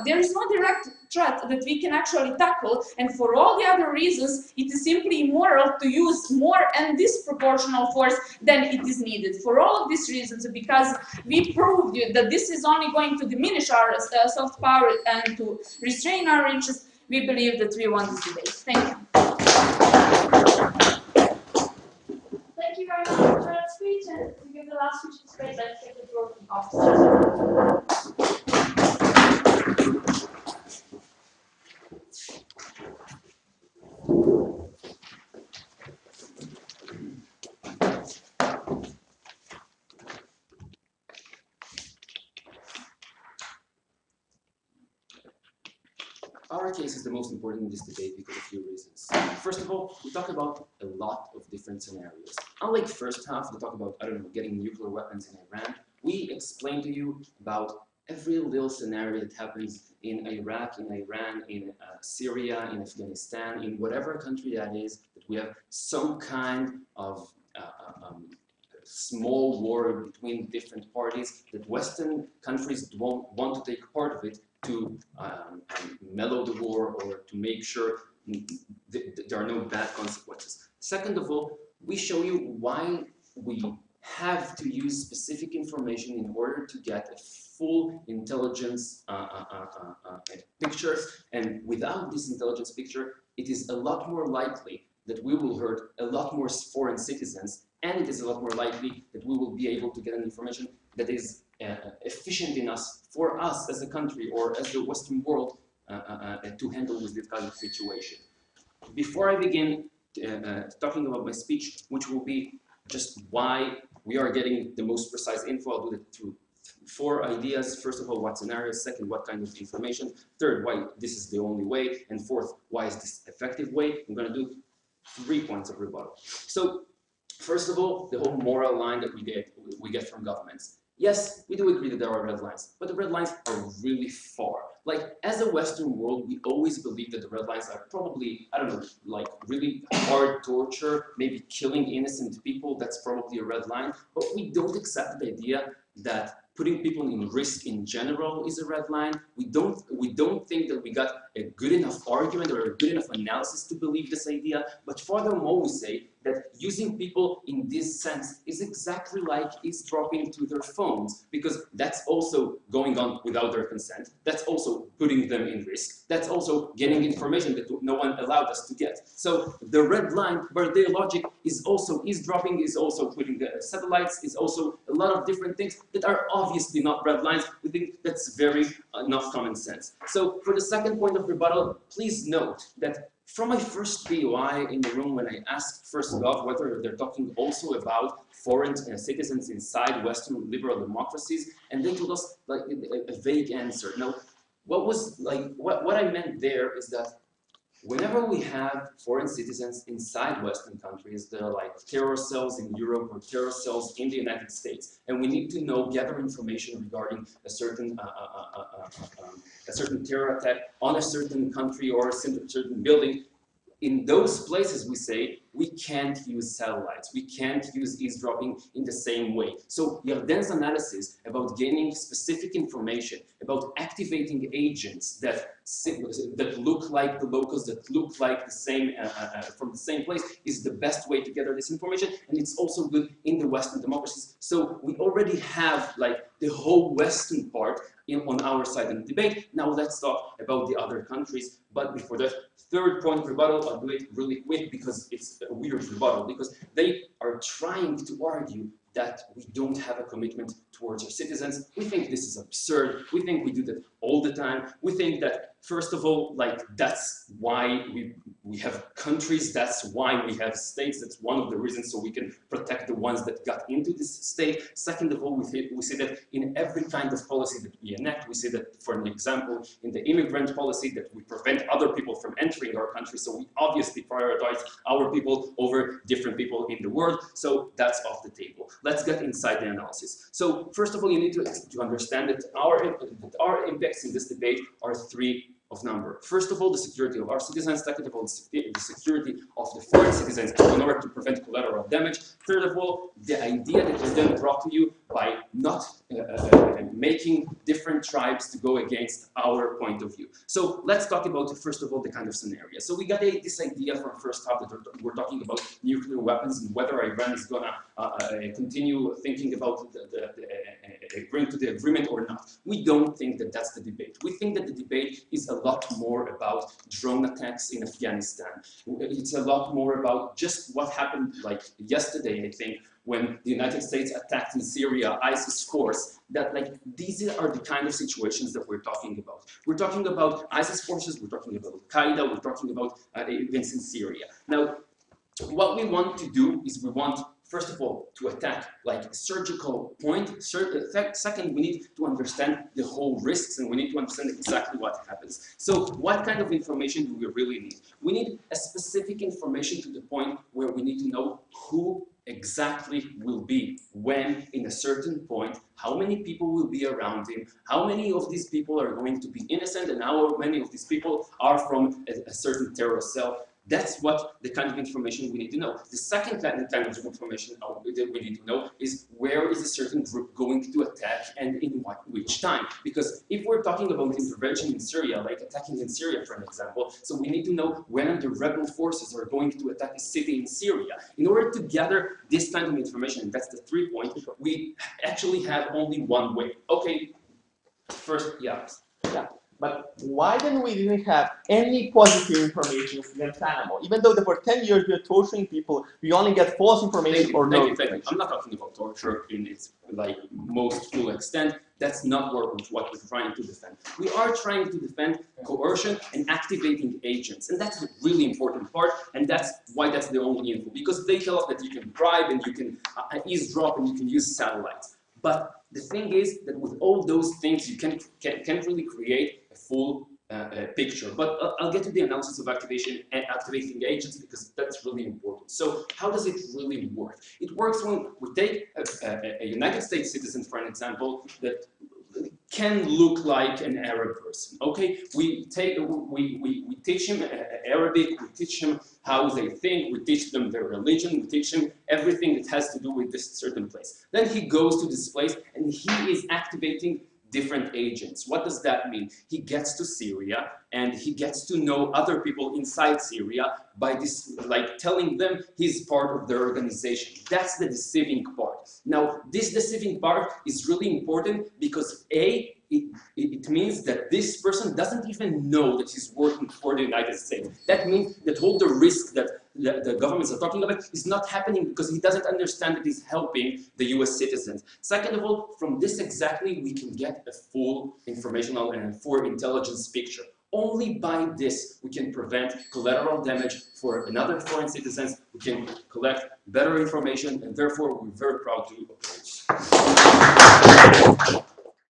there is no direct threat that we can actually tackle, and for all the other reasons, it is simply immoral to use more and disproportional force than it is needed. For all of these reasons, because we proved that this is only going to diminish our soft power and to restrain our interests, we believe that we won this debate. Thank you. Thank you very much for that speech, and to give the last speech in space, let's take the floor from officers. Our case is the most important in this debate because of a few reasons. First of all, we talk about a lot of different scenarios. Unlike first half, we talk about, I don't know, getting nuclear weapons in Iran. We explain to you about every little scenario that happens in Iraq, in Iran, in Syria, in Afghanistan, in whatever country that is, that we have some kind of small war between different parties, that Western countries don't want to take part of it to mellow the war or to make sure there are no bad consequences. Second of all, we show you why we have to use specific information in order to get a full intelligence picture, and without this intelligence picture, it is a lot more likely that we will hurt a lot more foreign citizens, and it is a lot more likely that we will be able to get an information that is efficient enough for us as a country or as the Western world to handle with this kind of situation. Before I begin talking about my speech, which will be just why we are getting the most precise info, I'll do it through 4 ideas. First of all, what scenarios? Second, what kind of information? Third, why this is the only way? And fourth, why is this effective way? I'm going to do 3 points of rebuttal. So, first of all, the whole moral line that we get from governments. Yes, we do agree that there are red lines, but the red lines are really far. Like, as a Western world, we always believe that the red lines are probably, I don't know, like really hard torture, maybe killing innocent people, that's probably a red line. But we don't accept the idea that putting people in risk in general is a red line. We don't think that we got a good enough argument or a good enough analysis to believe this idea. But furthermore, we say that using people in this sense is exactly like eavesdropping to their phones, because that's also going on without their consent. That's also putting them in risk. That's also getting information that no one allowed us to get. So the red line, by their logic, is also eavesdropping, is also putting the satellites, is also a lot of different things that are obviously not red lines. We think that's very enough common sense. So for the second point of rebuttal, please note that from my first POI in the room, when I asked first off whether they're talking also about foreign citizens inside Western liberal democracies, and they told us like a vague answer. No, what I meant there is that whenever we have foreign citizens inside Western countries, that are like terror cells in Europe or terror cells in the United States, and we need to gather information regarding a certain terror attack on a certain country or a certain building. In those places, we say, we can't use satellites. We can't use eavesdropping in the same way. So Yarden's analysis about gaining specific information, about activating agents that look like the locals, that look like the same, from the same place, is the best way to gather this information. And it's also good in the Western democracies. So we already have like the whole Western part on our side in the debate. Now let's talk about the other countries. But before that, third point rebuttal, I'll do it really quick because it's a weird rebuttal, because they are trying to argue that we don't have a commitment towards our citizens. We think this is absurd. We think we do that all the time. We think that, first of all, like, that's why we have countries, that's why we have states, that's one of the reasons, so we can protect the ones that got into this state. Second of all, we see that in every kind of policy that we enact, we see that, for an example, in the immigrant policy, that we prevent other people from entering our country, so we obviously prioritize our people over different people in the world, so that's off the table. Let's get inside the analysis. So first of all, you need to understand that our impacts in this debate are three of number. First of all, the security of our citizens. Second of all, the security of the foreign citizens in order to prevent collateral damage. Third of all, the idea that was then brought to you by not making different tribes to go against our point of view. So let's talk about, first of all, the kind of scenario. So we got this idea from first half that we're talking about nuclear weapons and whether Iran is gonna continue thinking about agreeing to the agreement or not. We don't think that that's the debate. We think that the debate is a lot more about drone attacks in Afghanistan. It's a lot more about just what happened like yesterday, I think, when the United States attacked in Syria ISIS force, that like these are the kind of situations that we're talking about. We're talking about ISIS forces, we're talking about Al-Qaeda, we're talking about events in Syria. Now, what we want to do is we want, first of all, to attack like a surgical point. Second, we need to understand the whole risks and we need to understand exactly what happens. So what kind of information do we really need? We need a specific information to the point where we need to know who exactly will be when in a certain point, how many people will be around him, how many of these people are going to be innocent and how many of these people are from a certain terrorist cell. That's what the kind of information we need to know. The second kind of information that we need to know is where is a certain group going to attack and in which time. Because if we're talking about intervention in Syria, like attacking in Syria, for an example, so we need to know when the rebel forces are going to attack a city in Syria. In order to gather this kind of information, and that's the 3 point, we actually have only one way. Okay, first, yeah. But why then we didn't have any positive information against animal? Even though for 10 years we are torturing people, we only get false information or no information. I'm not talking about torture in its like most full extent. That's not what we're trying to defend. We are trying to defend coercion and activating agents, and that's a really important part, and that's why that's the only info, because they tell us that you can bribe and you can eavesdrop and you can use satellites. But the thing is that with all those things, you can't really create a full picture. But I'll get to the analysis of activation and activating agents because that's really important. So how does it really work? It works when we take a United States citizen, for an example, that can look like an Arab person. Okay, we teach him Arabic, we teach him how they think, we teach them their religion, we teach him everything that has to do with this certain place. Then he goes to this place and he is activating different agents. What does that mean? He gets to Syria and he gets to know other people inside Syria by this, like telling them he's part of their organization. That's the deceiving part. Now, this deceiving part is really important because it means that this person doesn't even know that he's working for the United States. That means that all the risk that the governments are talking about is not happening because he doesn't understand that he's helping the US citizens. Second of all, from this exactly, we can get a full informational and full intelligence picture. Only by this we can prevent collateral damage for another foreign citizens. We can collect better information, and therefore we're very proud to oppose.